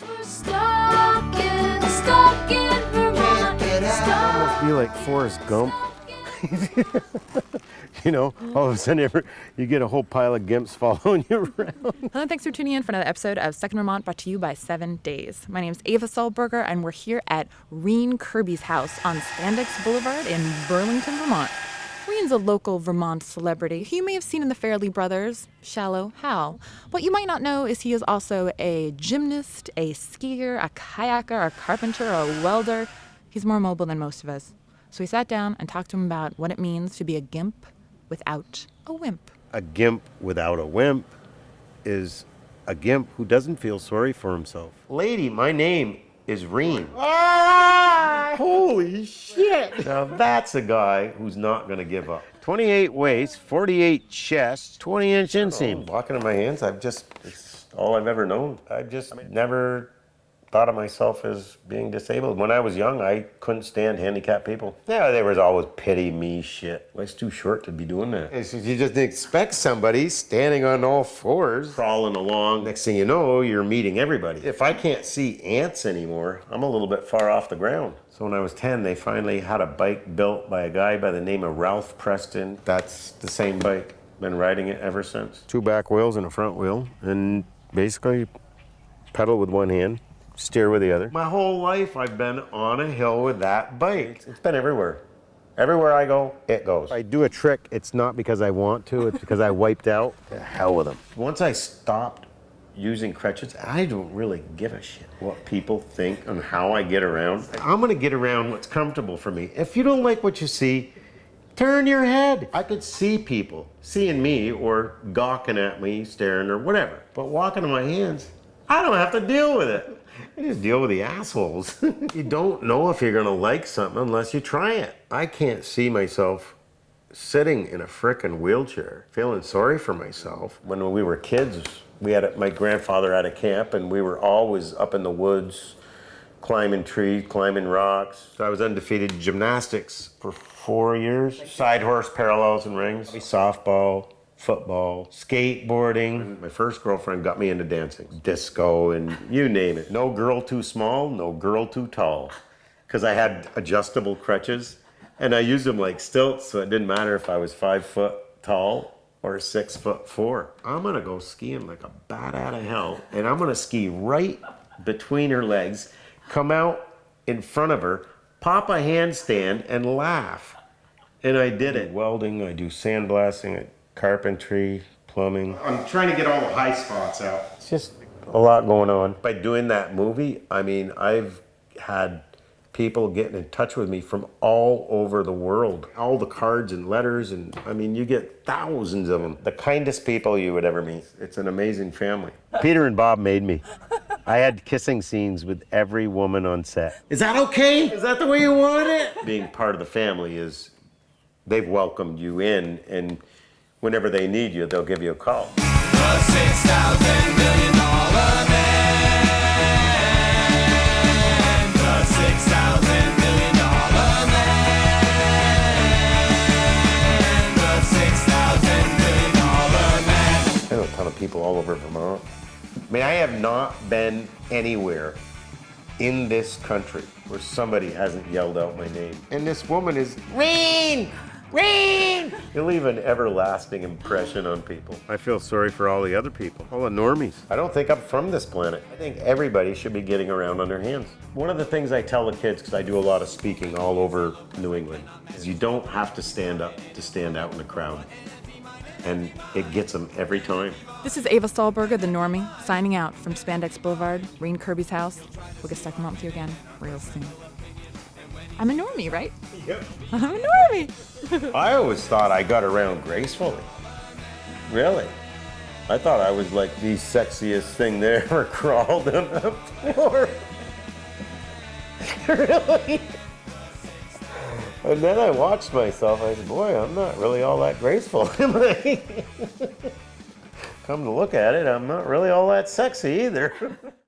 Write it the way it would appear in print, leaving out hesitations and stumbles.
We're stuck in Vermont. Almost be like Forrest Gump. You know, all of a sudden you get a whole pile of gimps following you around. Hello, thanks for tuning in for another episode of Second Vermont, brought to you by 7 Days. My name is Ava Solberger, and we're here at Rene Kirby's house on Spandex Boulevard in Burlington, Vermont. Reen's a local Vermont celebrity who you may have seen in the Farrelly brothers, Shallow Hal. What you might not know is he is also a gymnast, a skier, a kayaker, a carpenter, a welder. He's more mobile than most of us. So we sat down and talked to him about what it means to be a gimp without a whimp. A gimp without a whimp is a gimp who doesn't feel sorry for himself. Lady, my name is Reen. Ah, holy shit. Now that's a guy who's not going to give up. 28 waist, 48 chest, 20-inch inseam. Walking in my hands, it's all I've ever known. I've just never thought of myself as being disabled. When I was young, I couldn't stand handicapped people. Yeah, there was always pity me shit. Life's too short to be doing that. You just expect somebody standing on all fours, crawling along. Next thing you know, you're meeting everybody. If I can't see ants anymore, I'm a little bit far off the ground. So when I was 10, they finally had a bike built by a guy by the name of Ralph Preston. That's the same bike. Been riding it ever since. 2 back wheels and a front wheel, and basically pedal with one hand, steer with the other. My whole life I've been on a hill with that bike. It's been everywhere. Everywhere I go, it goes. If I do a trick, it's not because I want to, it's because I wiped out. The hell with them. Once I stopped using crutches, I don't really give a shit what people think and how I get around. I'm gonna get around what's comfortable for me. If you don't like what you see, turn your head. I could see people seeing me or gawking at me, staring or whatever. But walking on my hands, I don't have to deal with it. I just deal with the assholes. You don't know if you're gonna like something unless you try it. I can't see myself sitting in a frickin' wheelchair, feeling sorry for myself. When we were kids, my grandfather had a camp and we were always up in the woods, climbing trees, climbing rocks. So I was undefeated in gymnastics for 4 years. Side horse parallels and rings, softball, football, skateboarding. My first girlfriend got me into dancing, disco, and you name it. No girl too small, no girl too tall. Because I had adjustable crutches, and I used them like stilts, so it didn't matter if I was 5 foot tall or 6'4". I'm gonna go skiing like a bat out of hell, and I'm gonna ski right between her legs, come out in front of her, pop a handstand, and laugh. And I did it. Welding, I do sandblasting, carpentry, plumbing. I'm trying to get all the high spots out. It's just a lot going on. By doing that movie, I mean, I've had people getting in touch with me from all over the world. All the cards and letters, and I mean, you get thousands of them. The kindest people you would ever meet. It's an amazing family. Peter and Bob made me. I had kissing scenes with every woman on set. Is that okay? Is that the way you wanted it? Being part of the family is, they've welcomed you in, and whenever they need you, they'll give you a call. The $6,000 million man. The $6,000 million man. The $6,000 million man. I know a ton of people all over Vermont. I mean, I have not been anywhere in this country where somebody hasn't yelled out my name. And this woman is Reen! Reen! You leave an everlasting impression on people. I feel sorry for all the other people, all the normies. I don't think I'm from this planet. I think everybody should be getting around on their hands. One of the things I tell the kids, because I do a lot of speaking all over New England, is you don't have to stand up to stand out in the crowd. And it gets them every time. This is Ava Solberger, the normie, signing out from Spandex Boulevard, Rene Kirby's house. We'll get stuck in with you again real soon. I'm a normie, right? Yep. I'm a normie. I always thought I got around gracefully. Really. I thought I was like the sexiest thing there ever crawled on the floor. Really? And then I watched myself. I said, boy, I'm not really all that graceful, am I? Come to look at it, I'm not really all that sexy either.